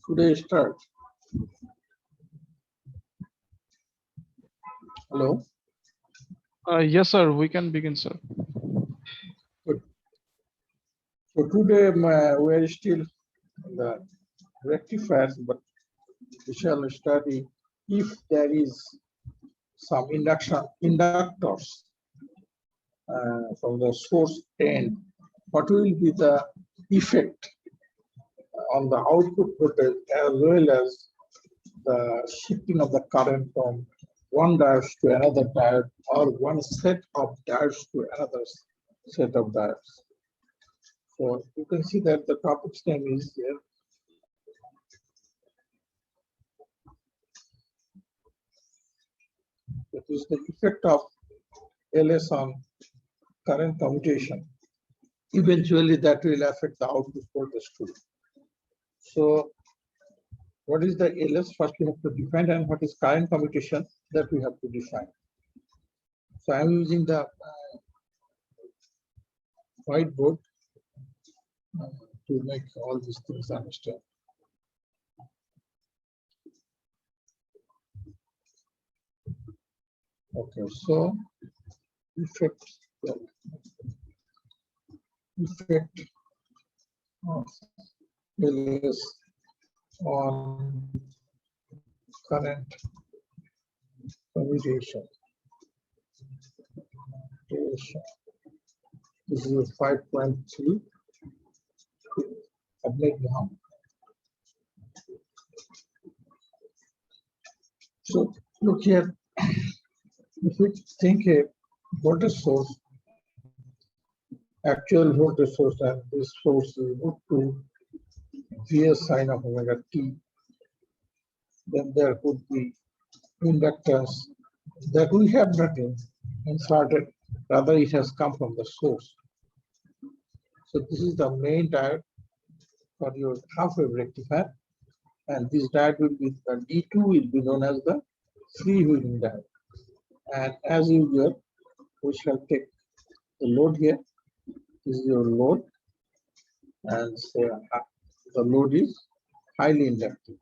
Today start. Hello. Yes, sir. We can begin, sir. Good. So today we are still in the rectifiers, but we shall study if there is some inductors from the source end, what will be the effect on the output voltage as well as the shifting of the current from one diode to another diode or one set of diodes to another set of diodes. So you can see that the topic's name is here. It is the effect of LS on current commutation. Eventually that will affect the output voltage too. So what is the LS? First we have to define, and what is current commutation, that we have to define. So I'm using the whiteboard to make all these things understand. Okay, so effect of LS on current commutation. This is 5.3. So look here, if we think a voltage source, actual voltage source, and this source is equal to Vs sine of omega t, then there could be inductance that we have nothing inserted, rather it has come from the source. So this is the main diode for your half-wave rectifier, and this diode will be the D2 will be known as the freewheeling diode. And as usual, we shall take the load here. This is your load, and say the load is highly inductive.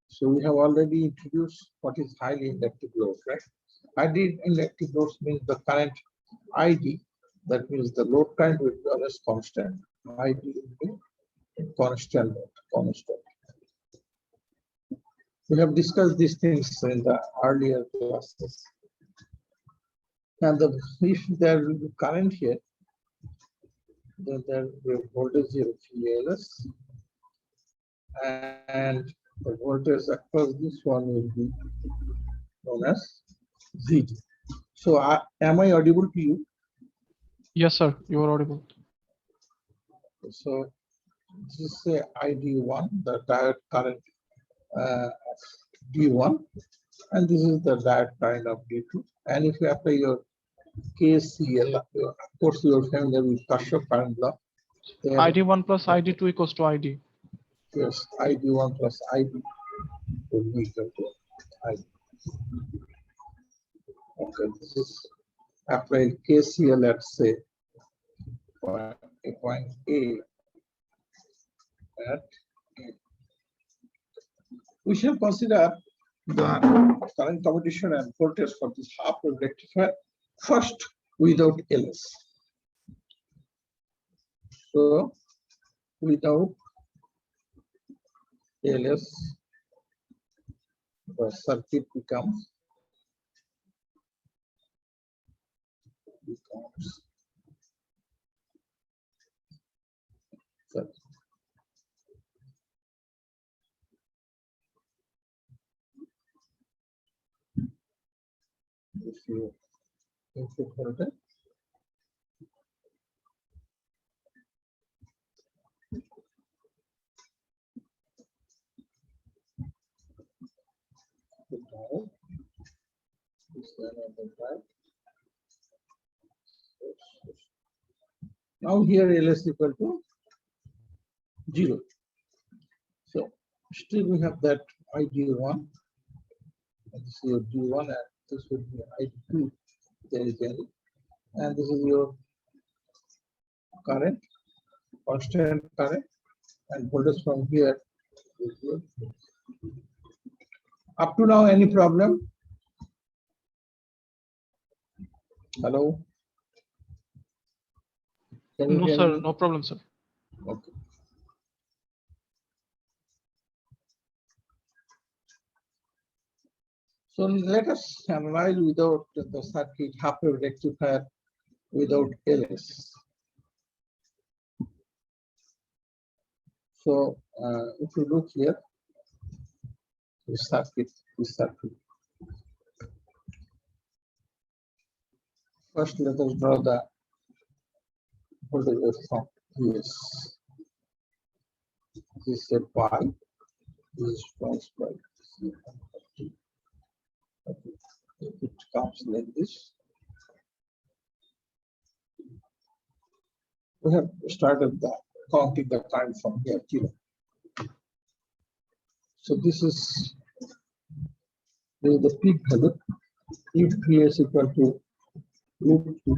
So we have already introduced what is highly inductive load, right? Highly inductive loads means the current ID, that means the load current will be always constant. ID will be constant. We have discussed these things in the earlier classes. And if there will be current here, then there will be voltage here, VLS, and the voltage across this one will be known as VD. So am I audible to you? Yes, sir. You are audible. So this is a ID1, the diode current D1, and this is the diode current of D2. And if you apply your KCL, of course you are familiar with Kirchhoff current law. ID1 plus ID2 equals to ID. Yes, ID1 plus ID will be equal to ID. Okay, this is apply KCL, let's say, point A at A. We shall consider the current commutation and voltage for this half-wave rectifier first without LS. So without LS, the circuit becomes circuit. If you input voltage, now here LS equal to 0. So still we have that ID1, and this is your D1, and this would be ID2. There is any, and this is your current, constant current, and voltage from here. Up to now, any problem? Hello? Can you No, hear sir. me? No problem, sir. Okay. So let us analyze without the circuit half-wave rectifier without LS. So if you look here, this circuit. First, let us draw the voltage waveform. Yes, this is a pi. This is crossed by. Okay. It comes like this. We have started the counting the time from here, kilo. So this is the peak value. If P is equal to root P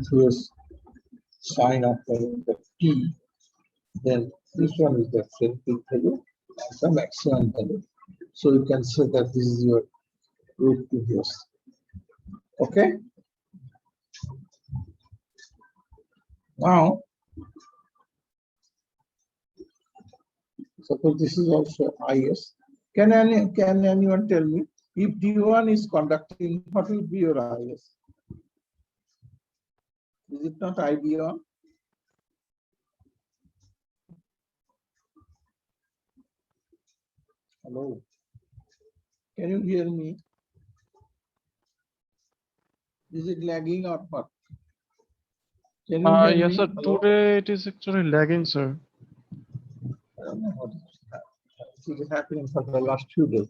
sine of the T, then this one is the same peak value and the maximum value. So you can say that this is your root P. Okay. Now, suppose this is also IS. Can anyone tell me if D1 is conducting, what will be your IS? Is it not ID1? Hello. Can you hear me? Is it lagging or what? Can you hear Yes, me? sir. Hello? Today it is actually lagging, sir. I don't know what is happening for the last 2 days.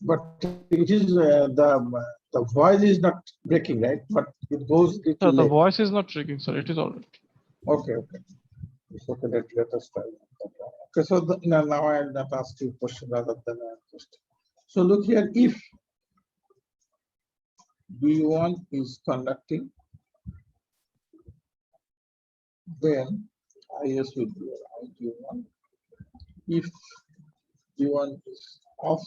But it is the voice is not breaking, right? But it goes Sir, little the late. voice is not tricking, sir. It is all right. Okay, okay. It's okay. Let us try. Okay, so now I am not asking question rather than a question. So look here, if B1 is conducting, then IS will be ID1. If B1 is off,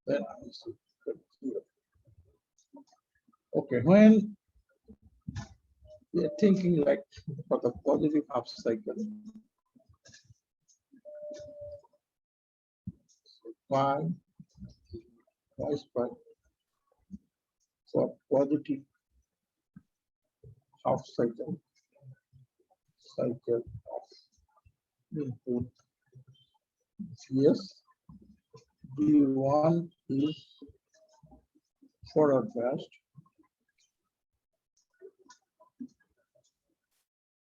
then IS will be 0. Okay, when we are thinking like for the positive half cycle, pi twice pi for positive half cycle of input Vs, D1 is forward biased,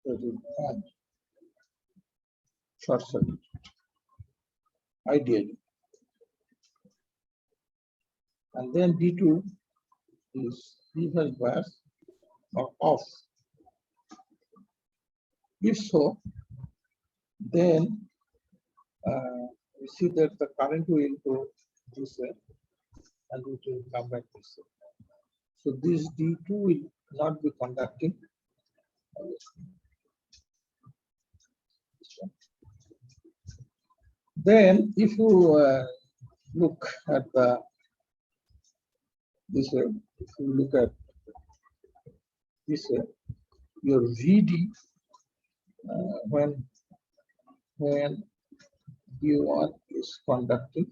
that is on short circuit, ideally. And then D2 is reverse bias or off. If so, then we see that the current will go this way and it will come back this way. So this D2 will not be conducting. Then if you look at this way, if you look at this way, your VD when D1 is conducting,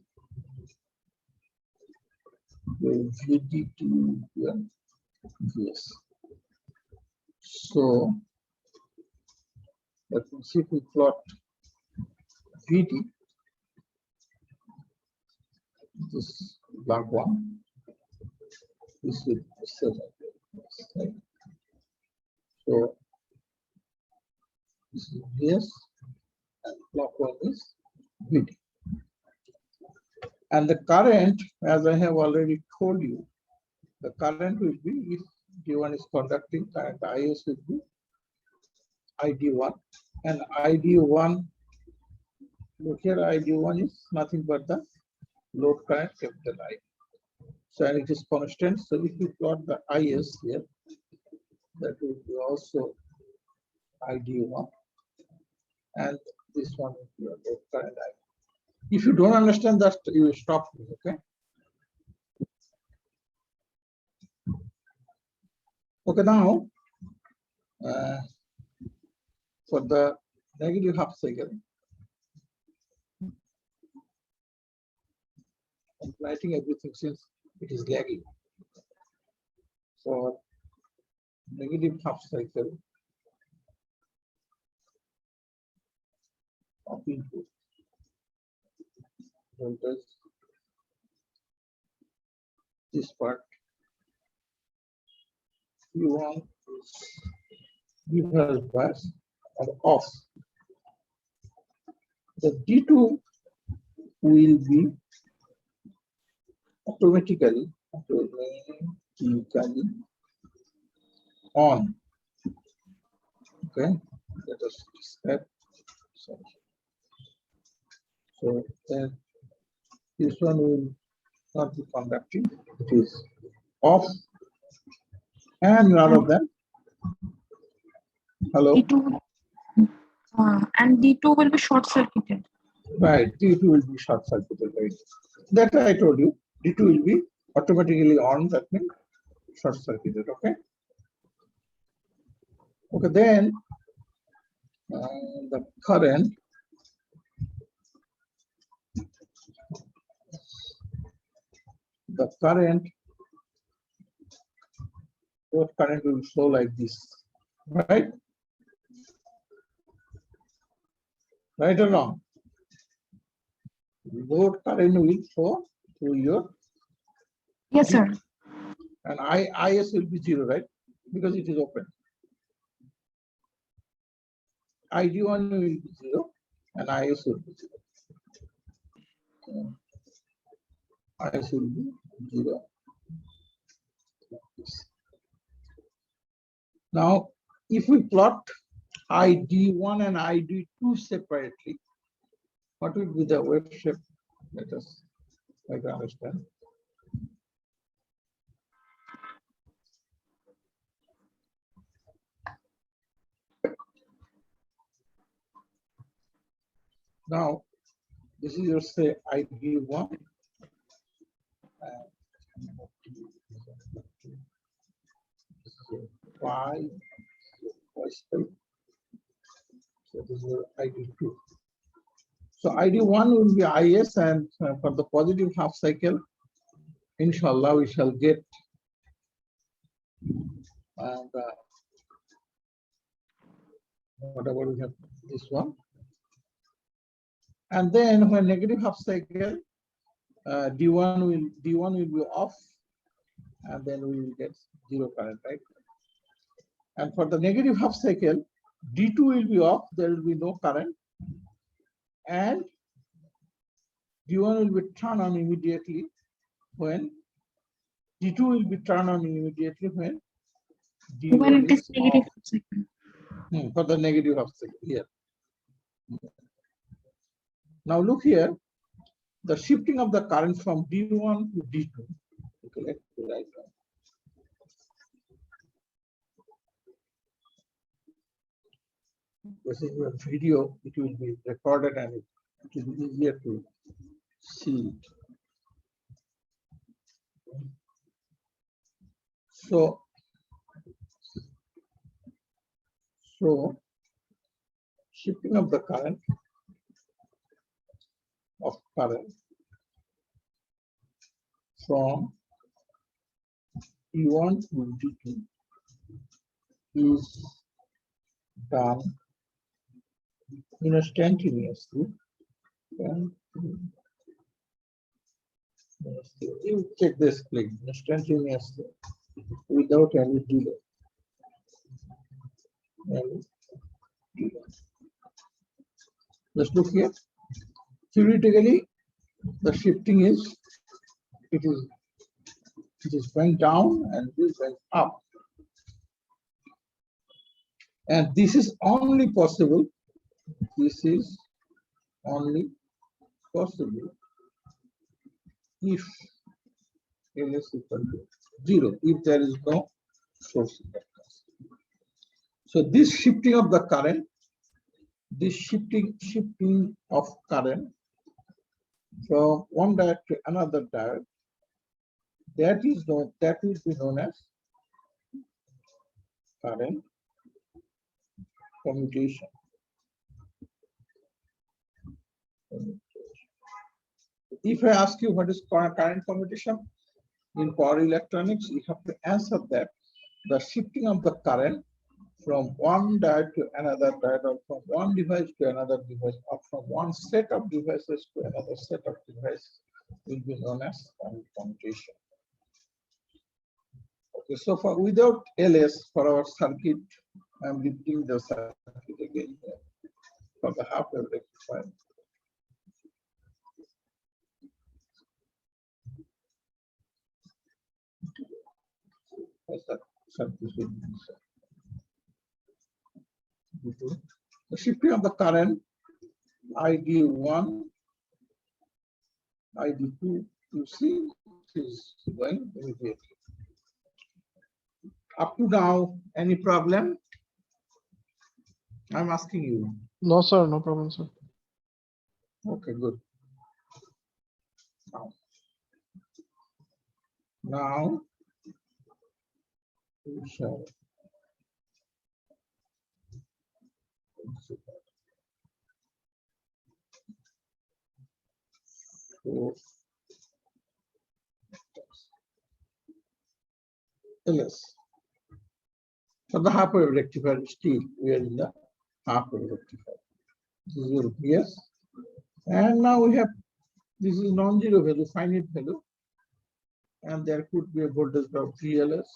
your VD to VS. So let me see if we plot VD, this black one, this will be 7. Right? So this is VS and black one is VD. And the current, as I have already told you, the current will be, if D1 is conducting, current IS will be ID1, and ID1, look here, ID1 is nothing but the load current capital I. So, and it is constant. So if you plot the IS here, that will be also ID1. and this one is your load current I. If you don't understand that, you will stop me, okay? Okay, now for the negative half cycle, I'm writing everything since it is lagging. For negative half cycle of input voltage, this part Q1 is reverse bias or off. The D2 will be automatically on. Okay, let us step. So then this one will not be conducting, it is off, and none of them. Hello. D2, and D2 will be short circuited. Right, D2 will be short circuited, right? That I told you, D2 will be automatically on, that means short circuited, okay? Okay, then the current will flow like this, right? Right or wrong? Load current will flow through your, Yes, sir. and IS will be 0, right? Because it is open. ID1 will be 0 and IS will be 0. IS will be 0. Now, if we plot ID1 and ID2 separately, what will be the wave shape? Let us try to understand. Now, this is your say ID1. Y, so this is your ID2. So ID1 will be IS, and for the positive half cycle, inshallah, we shall get whatever we have, this one. And then when negative half cycle, D1 will be off, and then we will get 0 current, right? And for the negative half cycle, D2 will be off, there will be no current, and D1 will be turned on immediately when D2 will be turned on immediately when D1 When it is is negative off. half cycle. For the negative half cycle here. Now look here, the shifting of the current from D1 to D2. Okay, let's write down. This is a video, it will be recorded and it will be easier to see it. So shifting of the current from D1 to D2 is done instantaneously. You check this, please. Instantaneously, without any delay. Let's look here. Theoretically, the shifting is it is going down and this is going up. And this is only possible. This is only possible if L is equal to 0, if there is no source inductance. So this shifting of the current this shifting of current from one diode to another diode, that will be known as current commutation. If I ask you what is current commutation in power electronics, you have to answer that the shifting of the current from one diode to another diode, or from one device to another device, or from one set of devices to another set of devices will be known as current commutation. Okay, so for without LS for our circuit, I'm repeating the circuit again here for the half wave rectifier. The shifting of the current ID1, ID2, you see is going immediately. Up to now, any problem? I'm asking you. No, sir, no problem, sir. Okay, good. Now we shall LS. For the half wave rectifier, still we are in the half wave rectifier. This is your PS. And now we have, this is non-zero value, finite value. And there could be a voltage of 3LS.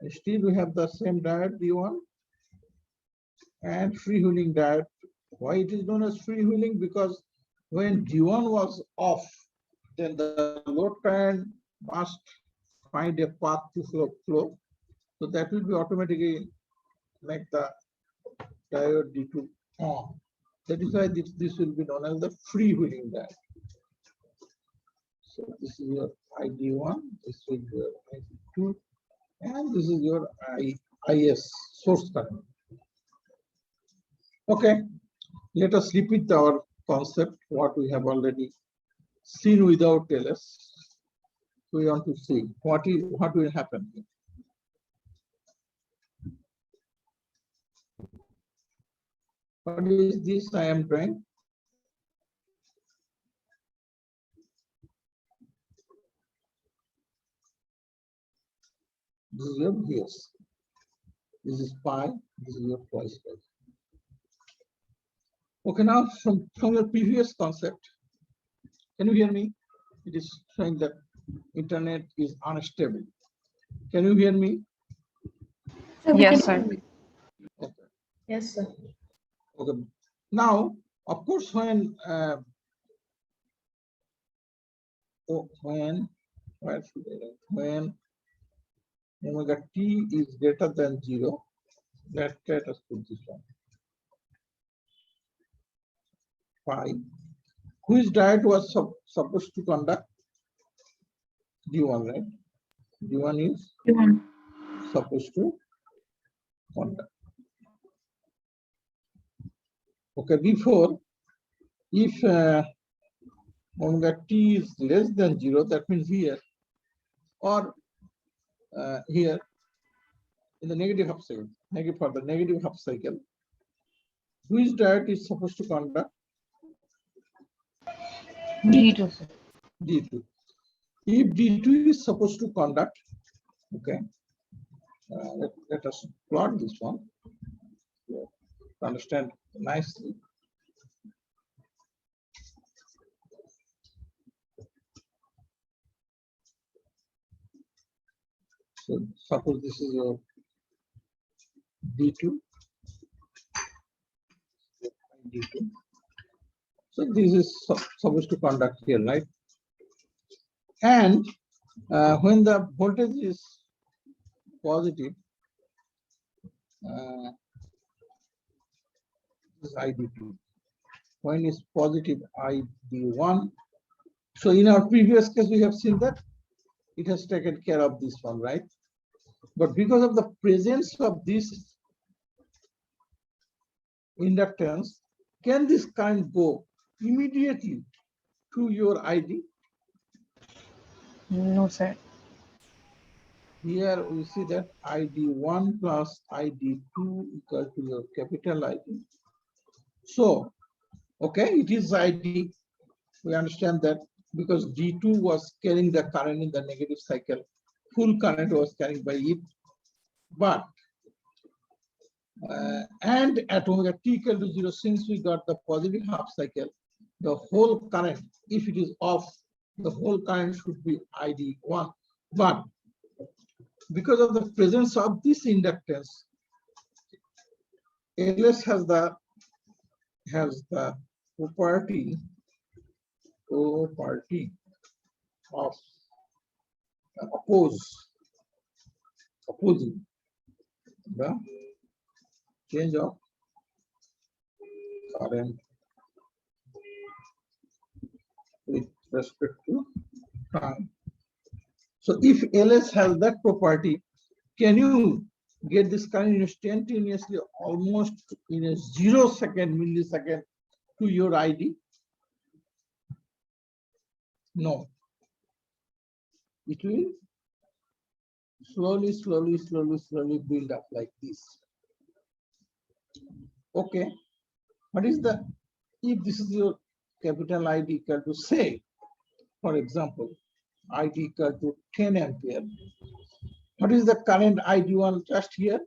And still we have the same diode D1 and freewheeling diode. Why it is known as freewheeling? Because when D1 was off, then the load current must find a path to flow. So that will be automatically make the diode D2 on. That is why this will be known as the freewheeling diode. So this is your ID1, this will be your ID2, and this is your IS source current. Okay, let us repeat our concept, what we have already seen without LS. We want to see what will happen. What is this I am drawing? This is your VS. This is pi, this is your twice pi. Okay, now from your previous concept, can you hear me? It is showing that internet is unstable. Can you hear me? Yes, sir. Okay. Yes, sir. Okay. Now, of course, when omega t is greater than 0, let us put this one. Pi. Which diode was supposed to conduct? D1, right? D1 is supposed to conduct. Okay, before, if omega t is less than 0, that means here, or here in the negative half cycle, for the negative half cycle, which diode is supposed to conduct? D2, sir. D2. If D2 is supposed to conduct, okay, let us plot this one to understand nicely. So suppose this is your D2. D2. So this is supposed to conduct here, right? And when the voltage is positive, this is ID2. When is positive, ID1. So in our previous case, we have seen that it has taken care of this one, right? But because of the presence of this inductance, can this current go immediately to your ID? No, sir. Here we see that ID1 plus ID2 equal to your capital ID. So, okay, it is ID. We understand that because D2 was carrying the current in the negative cycle, full current was carried by it. But, and at omega t equal to 0, since we got the positive half cycle, the whole current, if it is off, the whole current should be ID1. But because of the presence of this inductance, LS has the property of opposing the change of current with respect to time. So if LS has that property, can you get this current instantaneously, almost in a 0-second millisecond to your ID? No. It will slowly build up like this. Okay. What is the, if this is your capital ID equal to, say, for example, ID equal to 10 ampere. What is the current ID1 just here?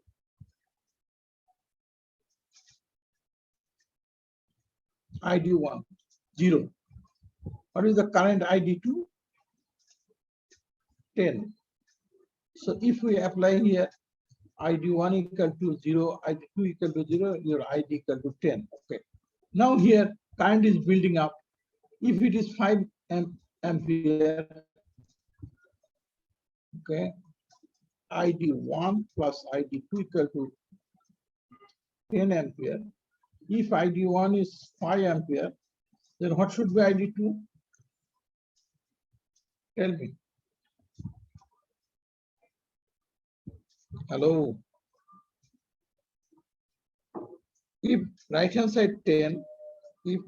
ID1, 0. What is the current ID2? 10. So if we apply here ID1 equal to 0, ID2 equal to 0, your ID equal to 10. Okay. Now here current is building up. If it is 5 ampere, okay, ID1 plus ID2 equal to 10 ampere. If ID1 is 5 ampere, then what should be ID2? Tell me. Hello. If right hand side 10, if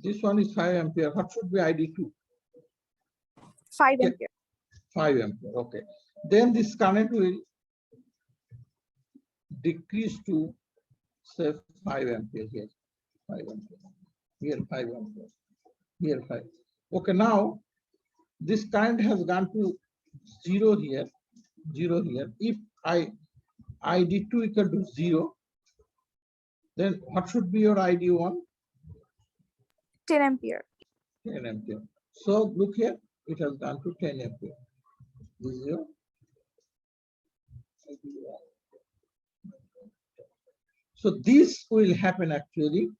this one is 5 ampere, what should be ID2? 5 Yeah. ampere. 5 ampere, okay. Then this current will decrease to, say, 5 ampere here. 5 ampere. Here 5 ampere. Here 5. Okay, now this current has gone to 0 here. 0 here. If ID2 equal to 0, then what should be your ID1? 10 ampere. 10 ampere. So look here, it has gone to 10 ampere. This is your ID1. So this will happen actually.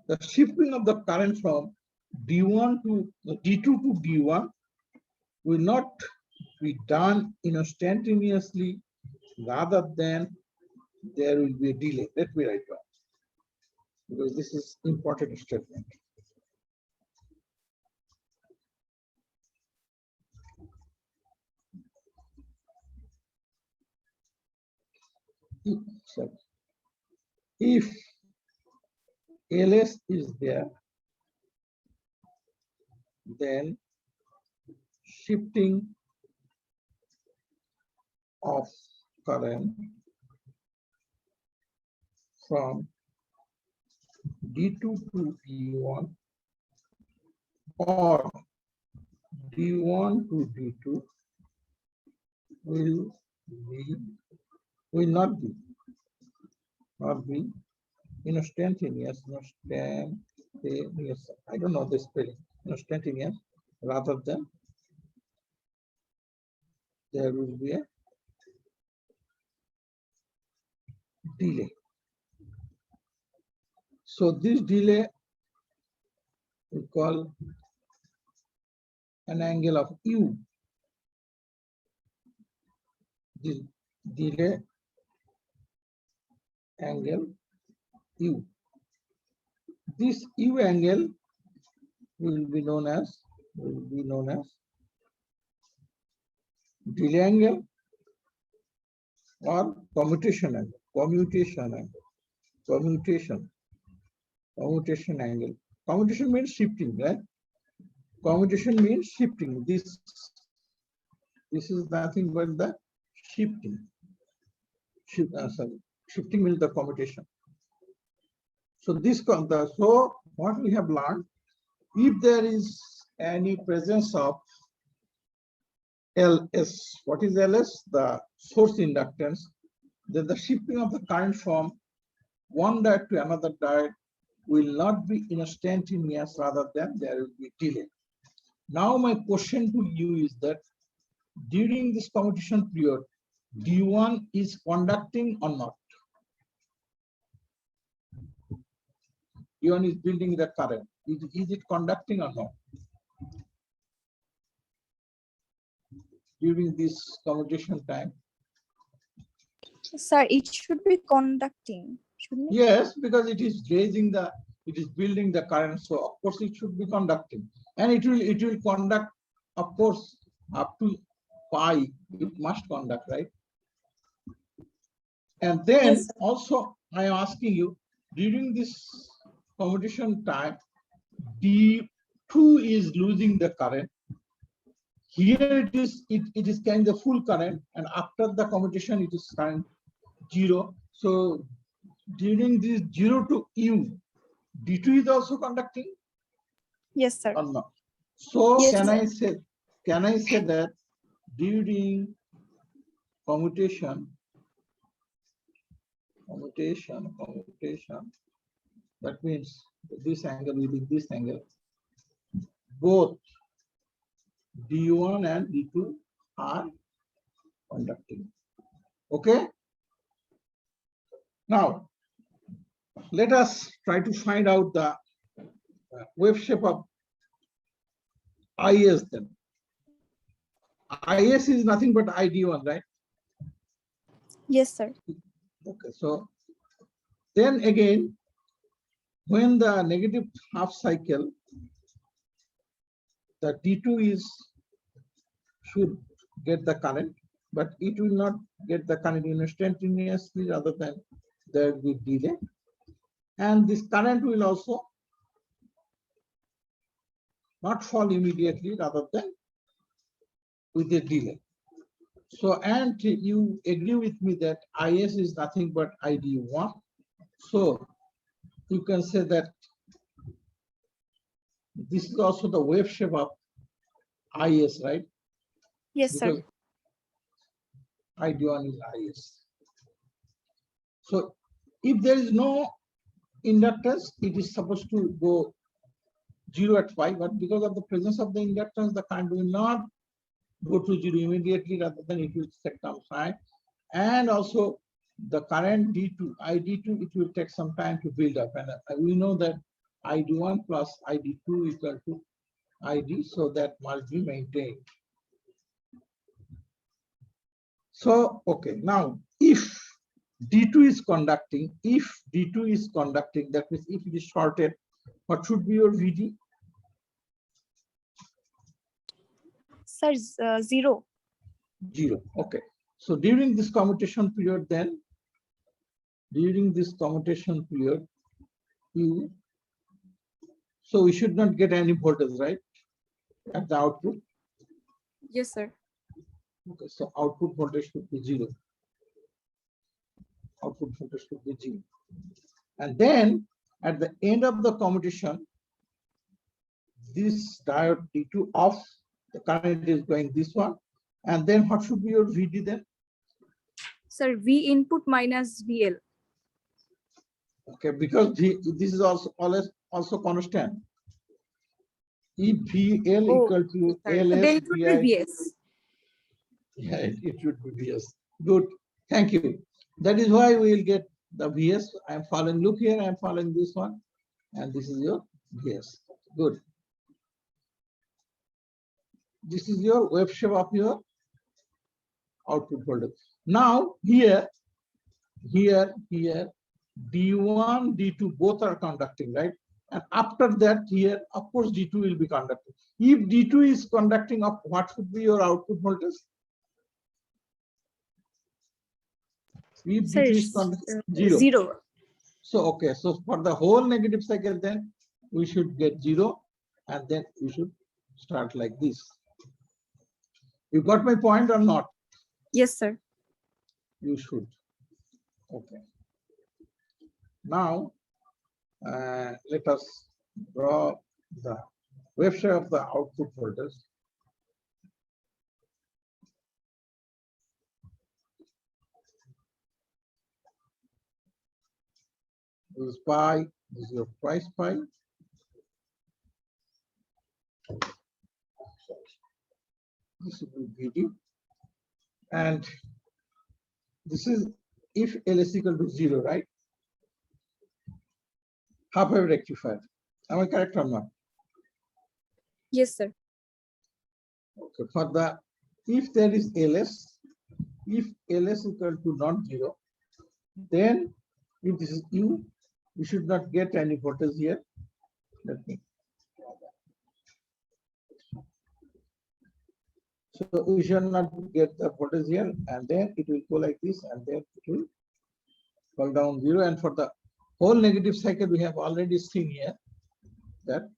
The shifting of the current from D1 to D2 to D1 will not be done instantaneously, rather than there will be a delay. Let me write down, because this is important statement. So if LS is there, then shifting of current from D2 to D1 or D1 to D2 will not be instantaneous, I don't know the spelling, instantaneous, rather than there will be a delay. So this delay we call an angle of U. This delay angle U. This U angle will be known as delay angle or commutation angle. Commutation. Commutation angle. Commutation means shifting, right? Commutation means shifting. This is nothing but the shifting. Shifting means the commutation. So so what we have learned, if there is any presence of LS, what is LS? The source inductance. Then the shifting of the current from one diode to another diode will not be instantaneous, rather than there will be delay. Now my question to you is that during this commutation period, D1 is conducting or not? D1 is building the current. Is it conducting or not? During this commutation time? Sir, it should be conducting, shouldn't it? Yes, because it is building the current, so of course it should be conducting, and it will conduct, of course, up to pi. It must conduct, right? And then Yes, sir. also I am asking you, during this commutation time, D2 is losing the current. Here it is carrying the full current, and after the commutation it is current 0. So during this 0 to U, D2 is also conducting Yes, sir. or not? So Yes, can sir. I say that during commutation, that means this angle with this angle, both D1 and D2 are conducting. Okay. Now let us try to find out the wave shape of IS then. IS is nothing but ID1, right? Yes, sir. Okay, so then again, when the negative half cycle, the D2 should get the current, but it will not get the current instantaneously, rather than there will be delay. And this current will also not fall immediately, rather than with a delay. So, and you agree with me that IS is nothing but ID1. So you can say that this is also the wave shape of IS, right? Yes, sir. Because ID1 is IS. So if there is no inductance, it is supposed to go 0 at pi, but because of the presence of the inductance, the current will not go to 0 immediately, rather than it will take some time. And also the current D2, ID2, it will take some time to build up. And we know that ID1 plus ID2 equal to ID, so that must be maintained. So, okay, now if D2 is conducting, that means if it is shorted, what should be your VD? Sir, 0. 0. Okay. So during this commutation period, then, so we should not get any voltage, right, at the output. Yes, sir. Okay, so output voltage should be 0. And then at the end of the commutation, this diode D2 off, the current is going this one. And then what should be your VD then? Sir, V input minus VL. Okay, because this is also constant. If VL equal to Then LS it would VI, be VS. yeah, it should be VS. Good, thank you. That is why we will get the VS. I am following, look here, I am following this one, and this is your VS. Good. This is your wave shape of your output voltage. Now here, D1, D2 both are conducting, right? And after that, here, of course, D2 will be conducting. If D2 is conducting up, what should be your output voltage? If Sir, D2 is conducting 0. So, okay, so for the whole negative cycle, then we should get 0, and then we should start like this. You got my point or not? Yes, sir. You should. Okay. Now, let us draw the wave shape of the output voltage. This is pi, this is your twice pi. This will be VD. And this is if L is equal to 0, right? Half wave rectifier. Am I correct or not? Yes, sir. Okay. For the if there is LS, if LS equal to non-zero, then if this is U, we should not get any voltage here. Let me. So we shall not get the voltage here, and then it will go like this, and then it will fall down 0. And for the whole negative cycle, we have already seen here that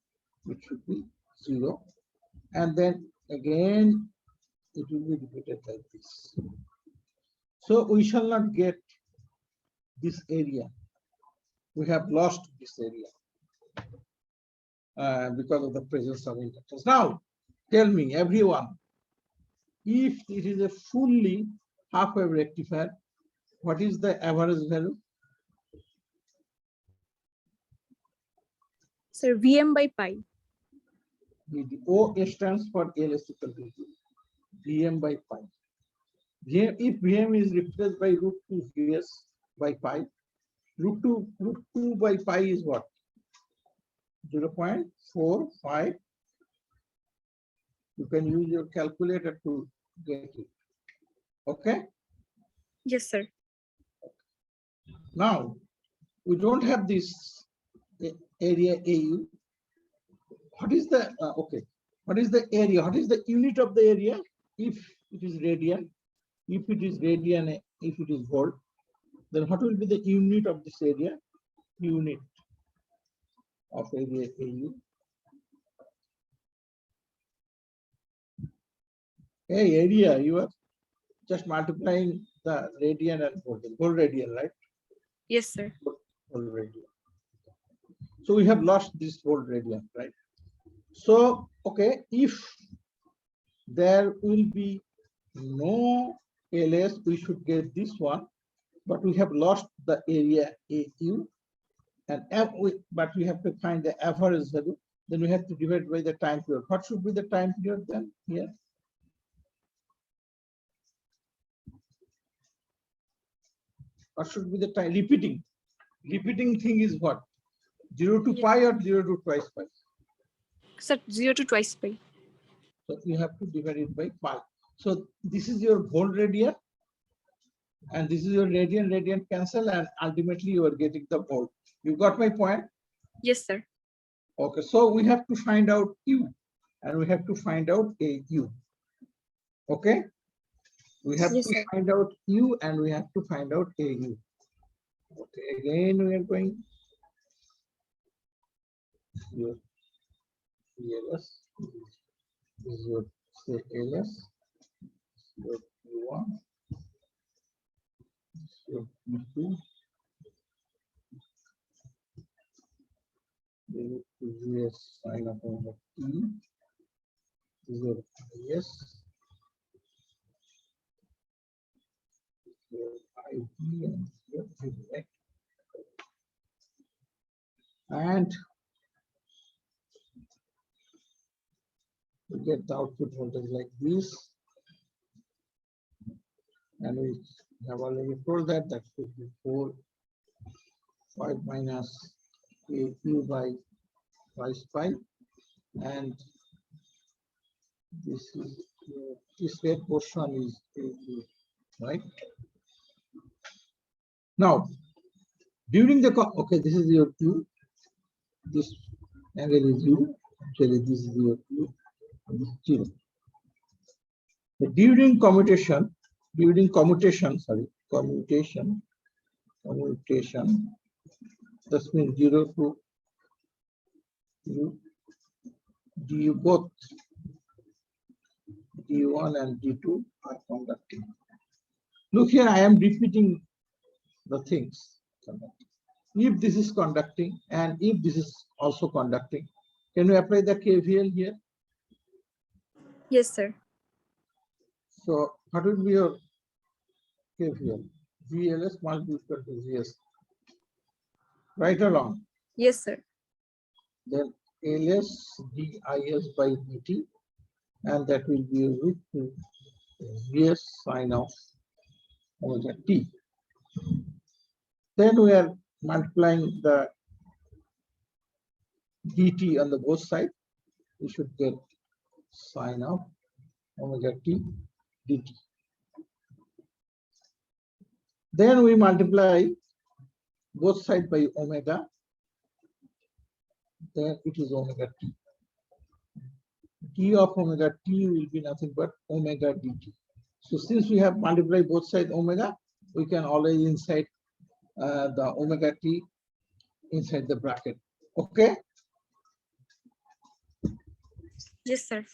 it should be 0. And then again, it will be repeated like this. So we shall not get this area. We have lost this area because of the presence of inductors. Now, tell me, everyone, if it is a fully half wave rectifier, what is the average value? Sir, Vm by pi. O stands for L is equal to Vm by pi. If Vm is replaced by √2 Vs by pi, √2 by pi is what? 0.45. You can use your calculator to get it. Okay. Yes, sir. Now we don't have this area AU. What is the okay? What is the area? What is the unit of the area? If it is radian, if it is radian, if it is volt, then what will be the unit of this area? Unit of area AU. Hey, area, you are just multiplying the radian and volt radian, right? Yes, sir. Volt radian. So we have lost this volt radian, right? So, okay, if there will be no LS, we should get this one, but we have lost the area AU, and but we have to find the average value. Then we have to divide by the time period. What should be the time period then here? What should be the time? Repeating. Repeating thing is what? 0 to pi or 0 to twice pi? Sir, 0 to twice pi. So you have to divide it by pi. So this is your volt radian, and this is your radian cancel, and ultimately you are getting the volt. You got my point? Yes, sir. Okay, so we have to find out U, and we have to find out AU. Okay, we have Yes, to sir. find out U, and we have to find out AU. Okay, again we are going here. LS, this is your say LS, your Q1, your Q2, VS sine of omega T, this is your IS, your IP, and your VX. And we get the output voltage like this, and we have already told that that should be 5 minus AQ by twice pi, and this is this red portion is AQ, right? Now, during the okay, this is your Q, this angle is U, actually this is your Q, and this is 0. But during commutation, That means 0 to u, du both d1 and d2 are conducting. Look here, I am repeating the things. If this is conducting and if this is also conducting, can you apply the KVL here? Yes, sir. So what will be your KVL? VLS must be equal to VS. Right or wrong? Yes, sir. Then LS DIS by dt, and that will be root to VS sine of omega t. Then we are multiplying the dt on the both sides. We should get sine of omega t dt. Then we multiply both sides by omega. Then it is omega t. D of omega t will be nothing but omega dt. So since we have multiplied both sides omega, we can always inside the omega t inside the bracket. Okay. Yes, sir.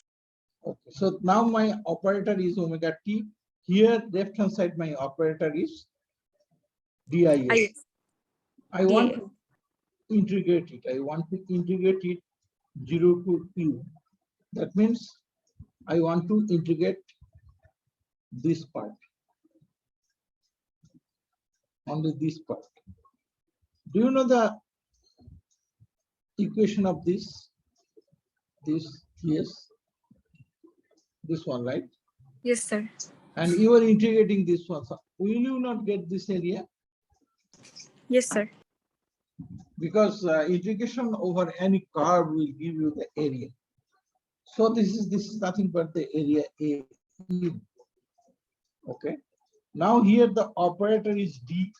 Okay. So now my operator is omega t. Here, left hand side, my operator is dis. Yes. I want to integrate it. I want to integrate it 0 to u. That means I want to integrate this part. Only this part. Do you know the equation of this? Yes. This one, right? Yes, sir. And you are integrating this one. So will you not get this area? Yes, sir. Because integration over any curve will give you the area. So this is nothing but the area A. Okay. Now here the operator is D.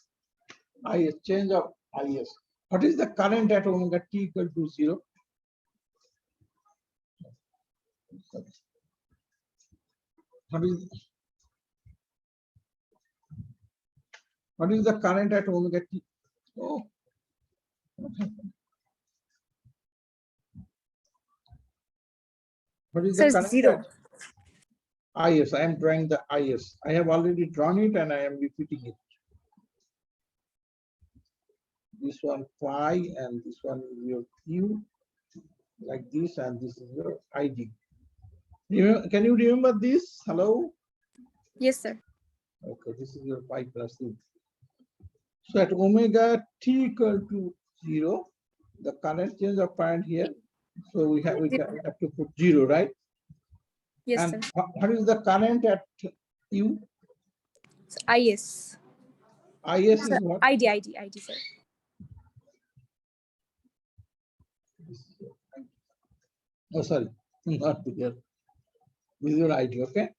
IS, change of IS. What is the current at omega t equal to 0? What is the current at omega t? Oh, what happened? What is the Sir, current 0. at IS? I am drawing the IS. I have already drawn it and I am repeating it. This one phi and this one is your Q, like this, and this is your ID. Can you remember this? Hello? Yes, sir. Okay, this is your pi plus U. So at omega t equal to 0, the current change of current here. So we have to put 0, right? Yes, and sir. what is the current at U? So, IS. IS Sir, is what? ID, sir. Oh, sorry, not here. This is your ID, okay?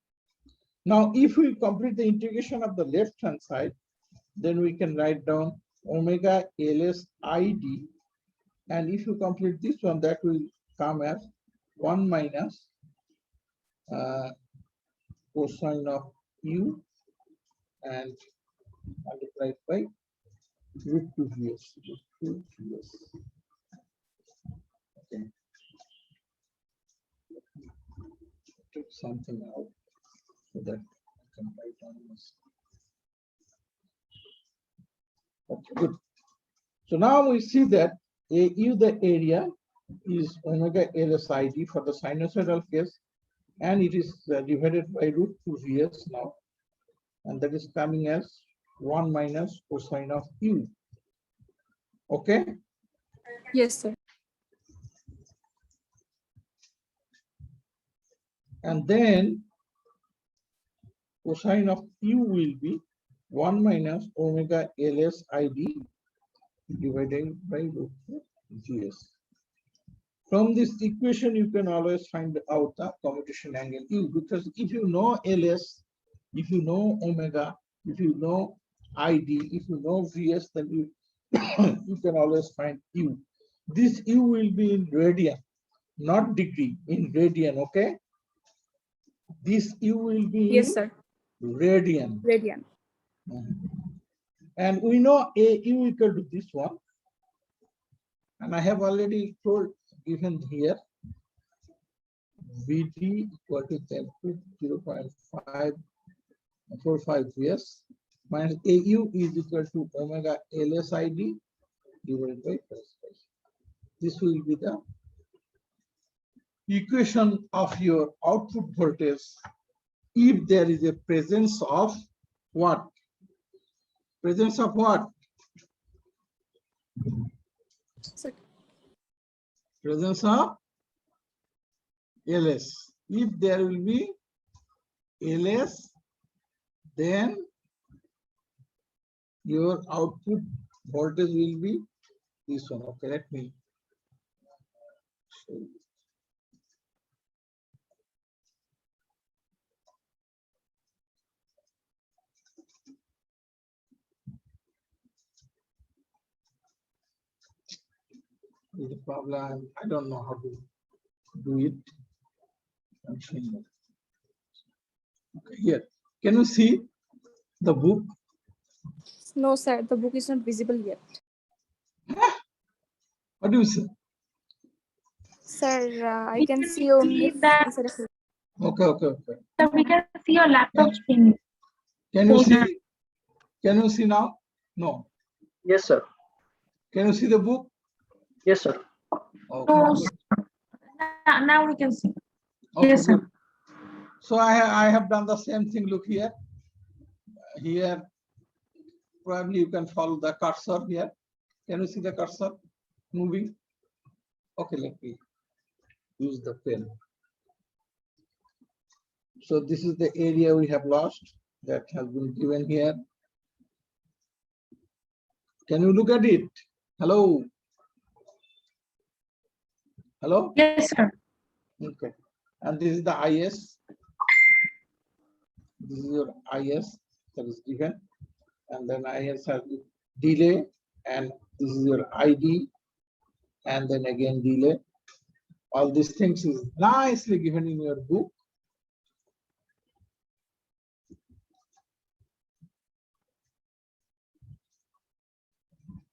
Now, if we complete the integration of the left-hand side, then we can write down omega ls ID. And if you complete this one, that will come as 1 minus cosine of U and multiplied by root 2 Vs. Okay. Take something out so that I can write down this. Okay, good. So now we see that AU, the area, is omega ls ID for the sinusoidal case, and it is divided by root 2 Vs now, and that is coming as 1 minus cosine of U. Okay. Yes, sir. And then cosine of U will be 1 minus omega ls ID divided by root 2 Gs. From this equation, you can always find out the commutation angle U, because if you know ls, if you know omega, if you know ID, if you know Vs, then you, you can always find U. This U will be in radian, not degree, in radian, okay? This U will be Yes, in sir. radian. Radian. And we know AU equal to this one. And I have already told, given here, VT equal to 10 to 0.545 years minus AU is equal to omega LSID divided by percentage. This will be the equation of your output voltage if there is a presence of what? Presence of what? Sir, Presence of LS. If there will be LS, then your output voltage will be this one. Okay, let me show you. Is the problem? I don't know how to do it. I'm showing you. Okay, here. Can you see the book? no, sir, the book is not visible yet. What do you say? Sir, I We can can see only see that. inside of it. Okay, okay, okay. So we can see your laptop screen. Can you Folder. see? Can you see now? No. Yes, sir. Can you see the book? Yes, sir. Okay. So Good. now we can see. Okay, Yes, sir. good. So I have done the same thing. Look here. Here, probably you can follow the cursor here. Can you see the cursor moving? Okay, let me use the pen. So this is the area we have lost that has been given here. Can you look at it? Hello? Hello? Yes, sir. Okay. And this is the IS. This is your IS that is given. And then IS has delay. And this is your ID. And then again delay. All these things is nicely given in your book.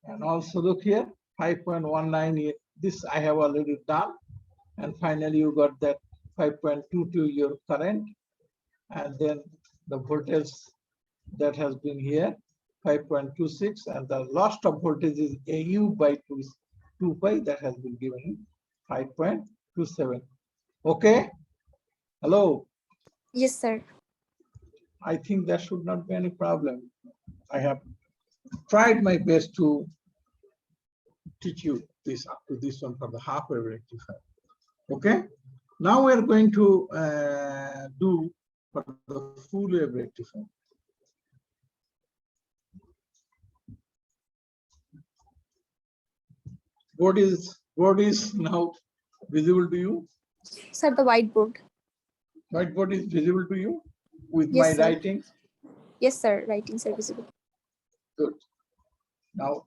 And also look here, 5.19, this I have already done. And finally you got that 5.22 your current. And then the voltage that has been here, 5.26. And the loss of voltage is AU by 2 pi that has been given 5.27. Okay. Hello. Yes, sir. I think there should not be any problem. I have tried my best to teach you this up to this one for the half wave rectifier. Okay. Now we are going to do for the full wave rectifier. Board is now visible to you. Sir, the whiteboard. Whiteboard is visible to you with Yes, my sir. writing. Yes, sir, writings are visible. Good. Now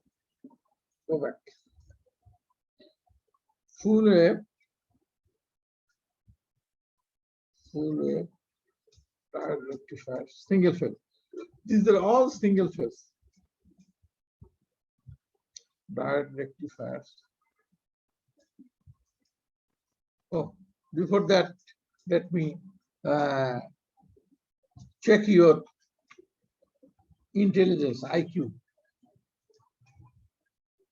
go back. Full wave diode rectifier, single phase. These are all single phase diode rectifiers. Oh, before that, let me check your intelligence, IQ.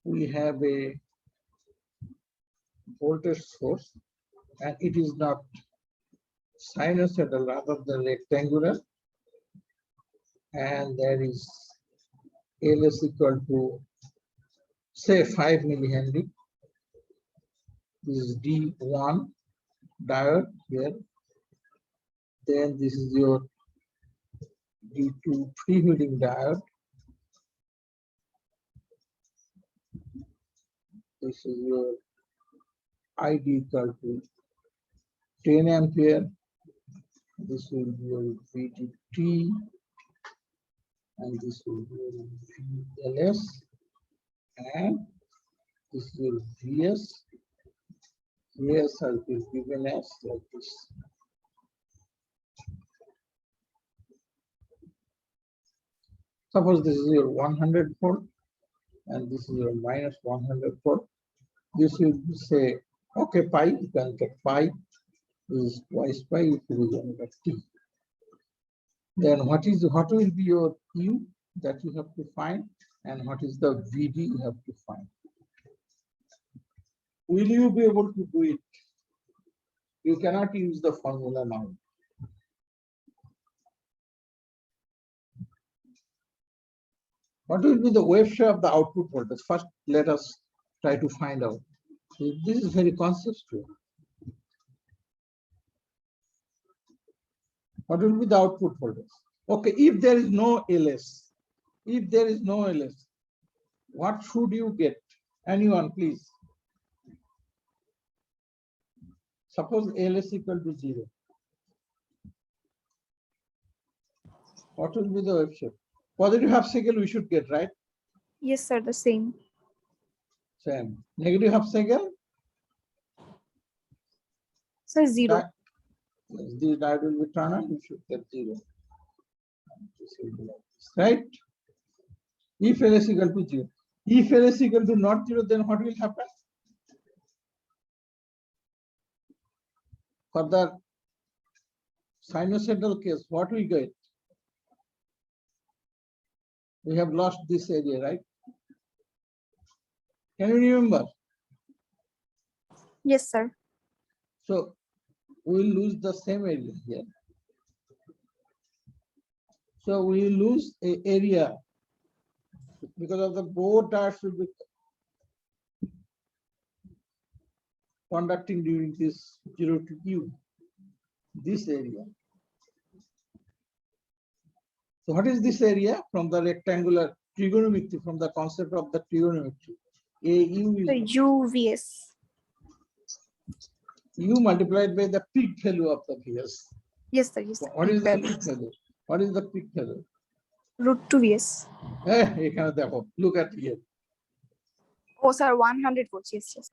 We have a voltage source, and it is not sinusoidal rather than rectangular. And there is LS equal to, say, 5 millihenry. This is D1 diode here. Then this is your D2 freewheeling diode. This is your ID equal to 10 ampere. This will be your VDT. And this will be your VLS. And this will VS. VS has been given as like this. Suppose this is your 100 volt and this is your minus 100 volt. this will say, okay, pi, you can get pi is twice pi if it is omega t. Then what will be your u that you have to find, and what is the Vd you have to find. Will you be able to do it? You cannot use the formula now. What will be the wave share of the output voltage? First, let us try to find out. This is very conceptual. What will be the output voltage? Okay, if there is no LS, what should you get? Anyone, please. Suppose LS equal to 0. What will be the wave shape? Positive half cycle we should get, right? Yes, sir, the same. Same. Negative half cycle? Sir, 0. The diode will be turned on, we should get 0. Right? If LS equal to 0. If LS equal to not 0, then what will happen? For the sinusoidal case, what we get? We have lost this area, right? Can you remember? Yes, sir. So we will lose the same area here. So we will lose an area because of the both diodes will be conducting during this 0 to U, this area. So what is this area from the rectangular trigonometry, from the concept of the trigonometry? AU So is UVS. U multiplied by the peak value of the VS. Yes, sir. Yes, sir. What is the peak value? What is the peak value? √2 VS. Look at here. Oh, sir, 100 volts. Yes, yes.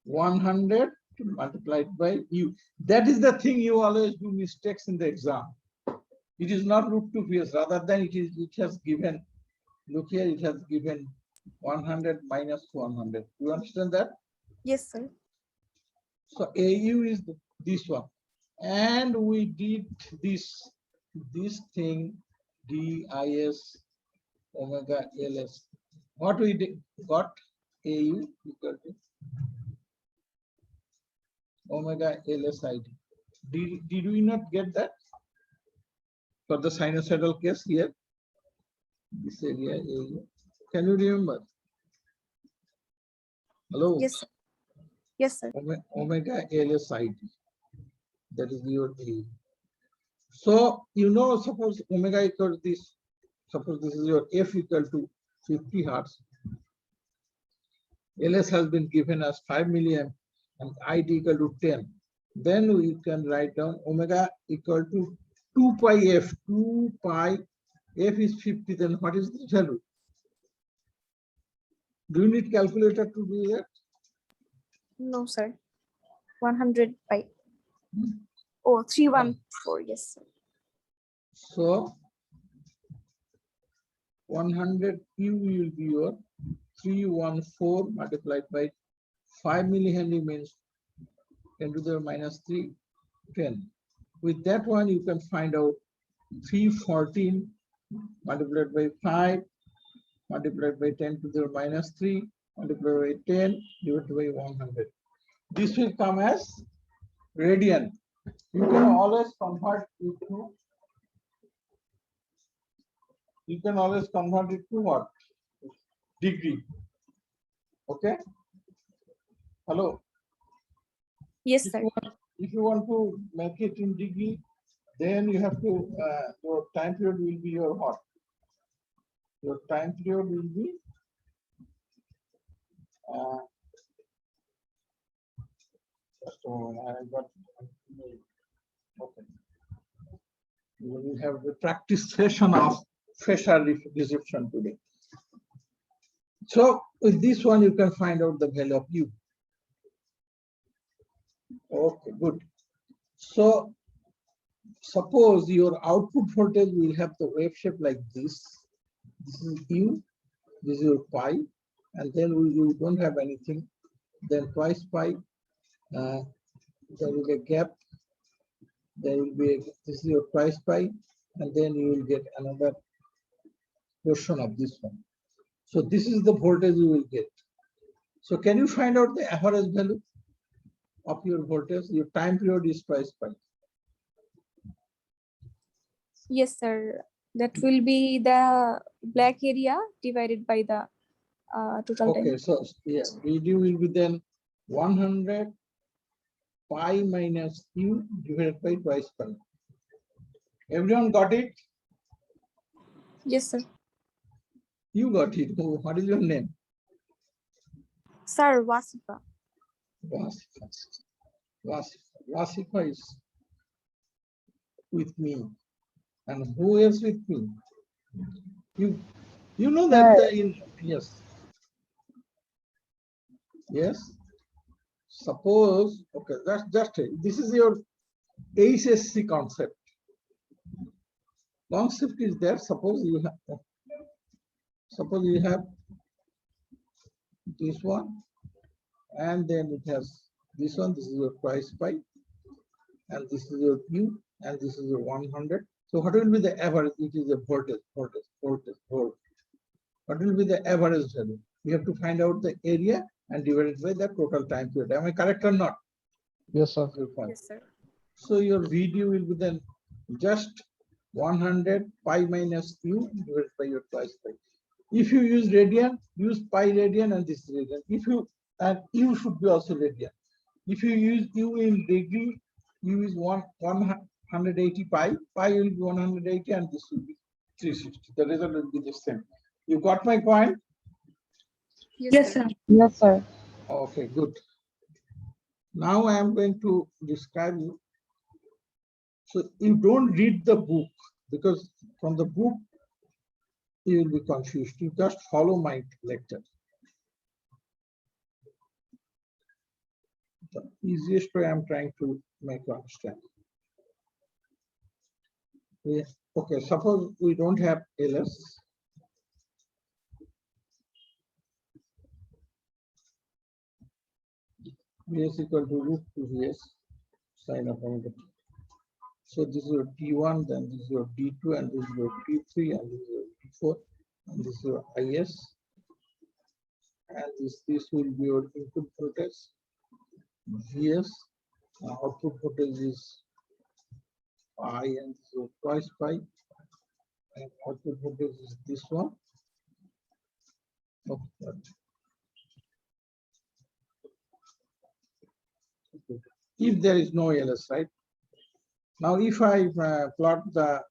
100 multiplied by U. That is the thing you always do mistakes in the exam. It is not √2 VS, rather than it has given, look here, it has given 100 minus 100. You understand that? Yes, sir. So AU is this one. And we did this thing, DIS omega LS. What we did, got AU equal to omega LSID. Did we not get that? For the sinusoidal case here, this area AU. Can you remember? Hello? Yes, sir. Yes, sir. Omega LSID. That is your AU. So, you know, suppose omega equal to this, suppose this is your F equal to 50 hertz. LS has been given as 5 milliamp and ID equal to 10. Then we can write down omega equal to 2 pi F. 2 pi F is 50. Then what is the value? Do you need calculator to do that? No, sir. 100 pi. Oh, 314. Yes, sir. So 100 U will be your 314 multiplied by 5 millihenry means 10 to the minus 3, 10. With that one, you can find out 314 multiplied by 5 multiplied by 10 to the minus 3 multiplied by 10 divided by 100. This will come as radian. You can always convert it to, what? Degree. Okay. Hello. Yes, sir. If you want to make it in degree, then you have to, your time period will be your what? Your time period will be just a moment, I got, okay. We will have the practice session of facial description today. So with this one, you can find out the value of U. Okay, good. So suppose your output voltage will have the wave shape like this. This is U, this is your pi, and then you don't have anything. then twice pi, there will be a gap, there will be, this is your twice pi, and then you will get another portion of this one. So this is the voltage you will get. So can you find out the average value of your voltage? Your time period is twice pi. Yes, sir. That will be the black area divided by the total Okay, time. so yeah, VD will be then 100 pi minus Q divided by twice pi. Everyone got it? Yes, sir. You got it. What is your name? Sir, Wasifa. Wasifa. Wasifa is with me. And who else with me? You know that yes. Yes. Suppose, okay, that's just it. This is your HSC concept. Concept is there. Suppose you have this one, and then it has this one. This is your twice pi, and this is your Q, and this is your 100. So what will be the average? It is a voltage. What will be the average value? We have to find out the area and divide it by the total time period. Am I correct or not? Yes, sir. Yes, sir. So your VD will be then just 100 pi minus Q divided by your twice pi. If you use radian, use pi radian and this radian. If you, and U should be also radian. If you use U in degree, U is 180 pi, pi will be 180 and this will be 360. The result will be the same. You got my point? Yes, sir. Yes, sir. Okay, good. Now I am going to describe you. So you don't read the book, because from the book you will be confused. You just follow my lecture. The easiest way I am trying to make you understand. Okay, suppose we don't have LS. Vs equal to root 2 Vs sine of omega t. So this is your T1, then this is your D2, and this is your T3, and this is your T4, and this is your IS. And this will be your input voltage, Vs. Output voltage is pi, and this is your twice pi. And output voltage is this one. Okay. If there is no LS, right? Now, if I plot the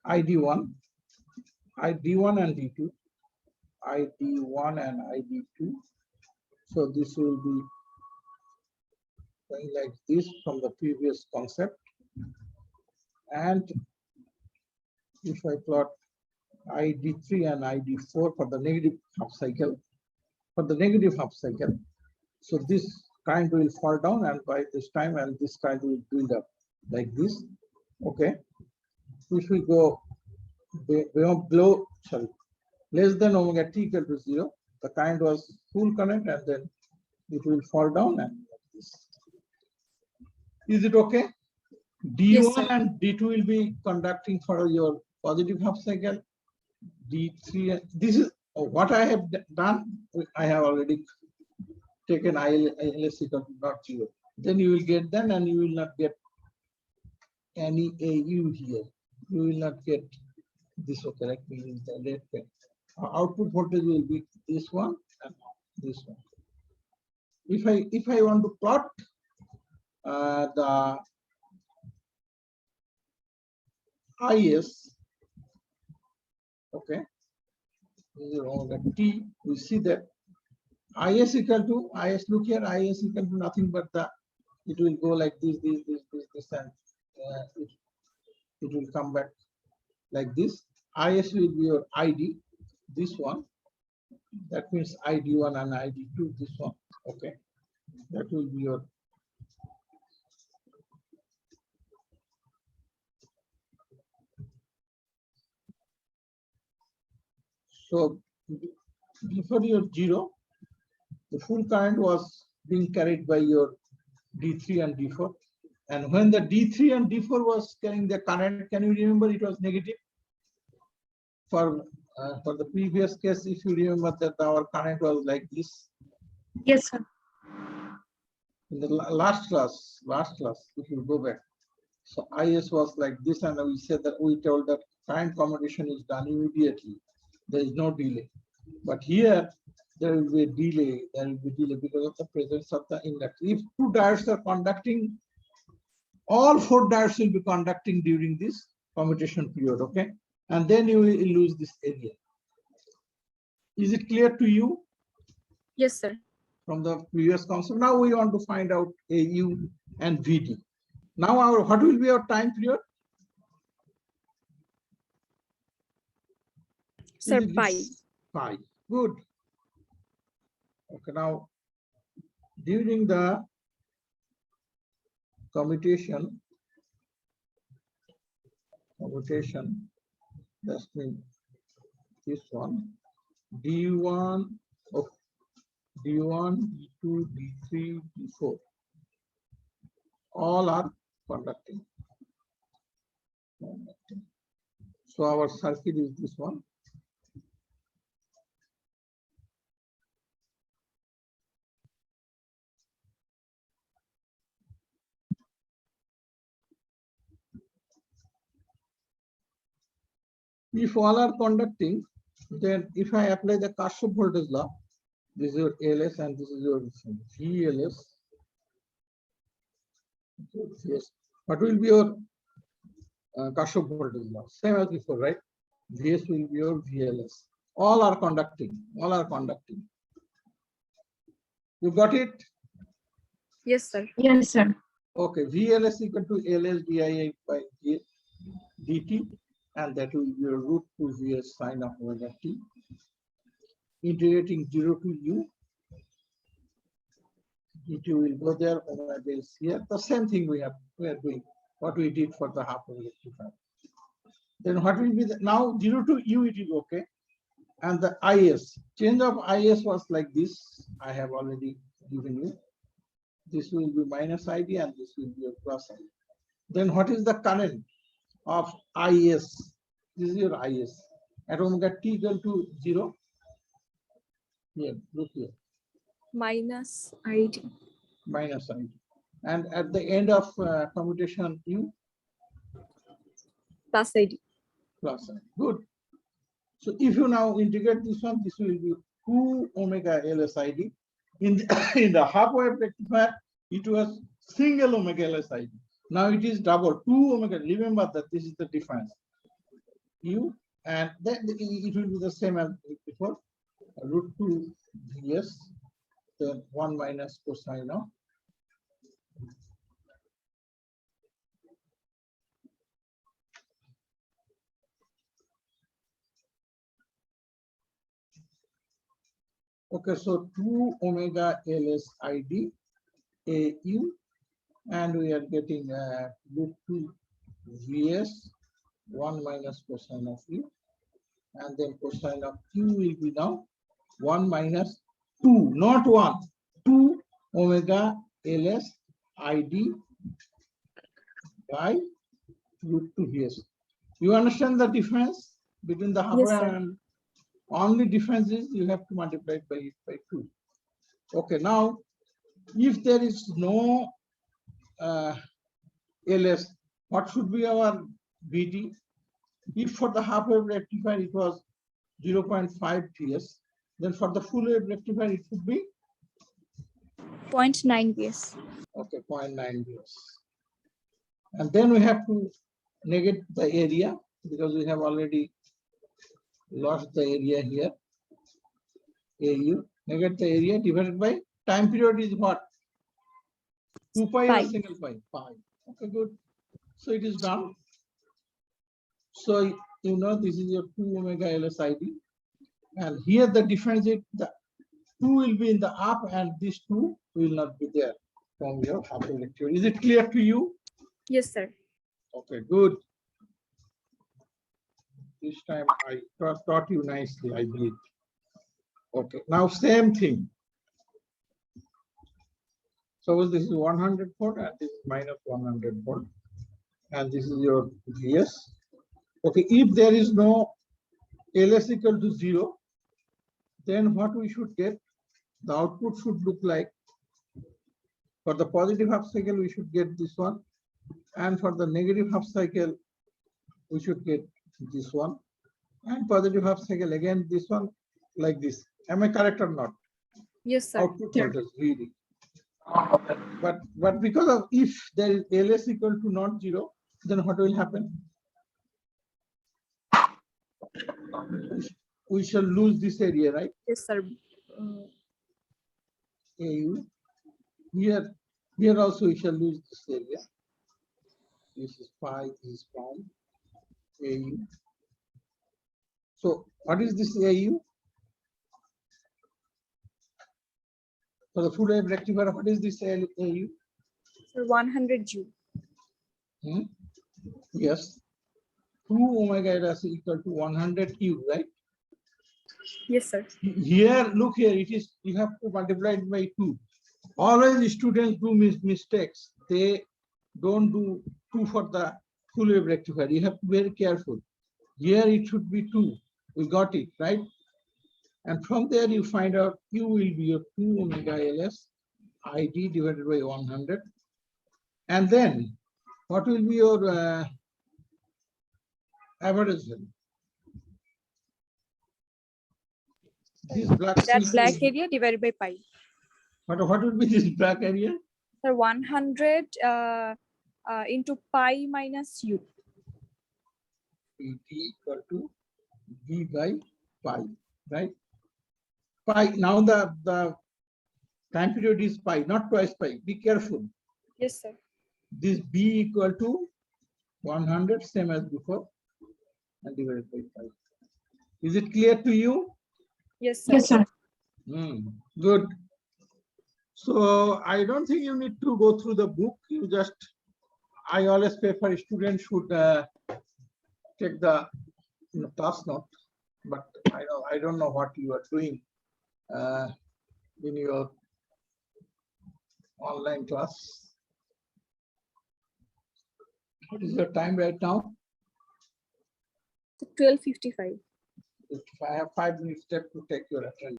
ID1 and D2, ID1 and ID2, so this will be going like this from the previous concept. And if I plot ID3 and ID4 for the negative half cycle, so this current will fall down, and by this time, and this current will build up like this. Okay. If we go below, less than omega t equal to 0, the current was full current, and then it will fall down and like this. Is it okay? D1 Yes, sir. and D2 will be conducting for your positive half cycle. D3, this is what I have done. I have already taken ILS equal to not 0. Then you will get that, and you will not get any AU here. You will not get this. Okay, let me use the red pen. Output voltage will be this one and this one. If I want to plot the IS, okay, T, we see that IS equal to IS. Look here, IS equal to nothing but it will go like this, and it will come back like this. IS will be your ID, this one. That means ID1 and ID2, this one. Okay, that will be your. So before your 0, the full current was being carried by your D3 and D4. And when the D3 and D4 was carrying the current, can you remember it was negative? For the previous case, if you remember that our current was like this. Yes, sir. In the last class, if you go back. So IS was like this, and we said that we told that current commutation is done immediately. There is no delay. But here, there will be a delay. There will be delay because of the presence of the inductor. If two diodes are conducting, all four diodes will be conducting during this commutation period, okay? And then you will lose this area. Is it clear to you Yes, sir. from the previous concept? Now we want to find out AU and VD. Now what will be our time period? Sir, Is it pi. this? Pi. Good. Okay, now during the commutation, that's mean this one, D1 of D1, D2, D3, D4, all are conducting. So our circuit is this one. If all are conducting, then if I apply the Kirchhoff voltage law, this is your LS and this is your VLS. Yes. What will be your Kirchhoff voltage law? Same as before, right? VS will be your VLS. All are conducting. All are conducting. You got it? Yes, sir. Yes, sir. Okay. VLS equal to LS dI by dt, and that will be your root 2 VS sine of omega t. Integrating 0 to u. dt will go there, omega is here. The same thing we are doing, what we did for the half wave rectifier. Then what will be the, now 0 to u it is okay. And the IS, change of IS was like this. I have already given you. This will be minus ID and this will be a plus ID. Then what is the current of IS? This is your IS. At omega t equal to 0. Here, look here. Minus ID. Minus ID. And at the end of commutation u, Plus ID. plus ID. Good. So if you now integrate this one, this will be 2 omega LSID. In the half wave rectifier, it was single omega LSID. Now it is double 2 omega. Remember that this is the difference. U, and then it will be the same as before. Root 2 VS, then 1 minus cosine of . Okay, so 2 omega LSID AU, and we are getting root 2 VS 1 minus cosine of U, and then cosine of Q will be now 1 minus 2, not 1, 2 omega LS ID by root 2 VS. You understand the difference between the half Yes, wave sir. and only difference is you have to multiply it by 2. Okay, now if there is no LS, what should be our VD? If for the half wave rectifier it was 0.5 TS, then for the full wave rectifier it should be 0.9 PS. okay 0.9 TS. And then we have to negate the area because we have already lost the area here. AU, negate the area divided by time period is what? 2 pi or Pi. single pi? Pi. Okay, good. So it is done. So you know this is your 2 omega LSID, and here the difference is the 2 will be in the up and this 2 will not be there from your half wave rectifier. Is it clear to you? Yes, sir. Okay, good. This time I taught you nicely, I believe. Okay, now same thing. Suppose this is 100 volt and this is minus 100 volt. And this is your Vs. Okay, if there is no LS equal to 0, then what we should get? The output should look like, for the positive half cycle, we should get this one. And for the negative half cycle, we should get this one. And positive half cycle, again, this one, like this. Am I correct or not? Yes, sir. Output voltage, really. But because of if there is LS equal to not 0, then what will happen? We shall lose this area, right? Yes, sir. AU. Here also we shall lose this area. This is pi, this is pi. AU. So what is this AU? For the full wave rectifier, what is this AU? So 100 Joule. Yes. 2 omega is equal to 100 U, right? Yes, sir. Here, look here, it is, you have to multiply it by 2. Always students do mistakes. They don't do 2 for the full wave rectifier. You have to be very careful. Here it should be 2. We got it, right? And from there you find out U will be your 2 omega LS ID divided by 100. And then what will be your average value? This black, That black area divided by pi. what will be this black area? So 100 into pi minus U. T equal to V by pi, right? Pi, now the time period is pi, not twice pi. Be careful. Yes, sir. This B equal to 100, same as before, and divided by pi. Is it clear to you? Yes, sir. Yes, sir. Good. So I don't think you need to go through the book. You just, I always prefer students should take the class note, but I don't know what you are doing in your online class. What is your time right now? 12:55. If I have 5 minutes left to take your attendance.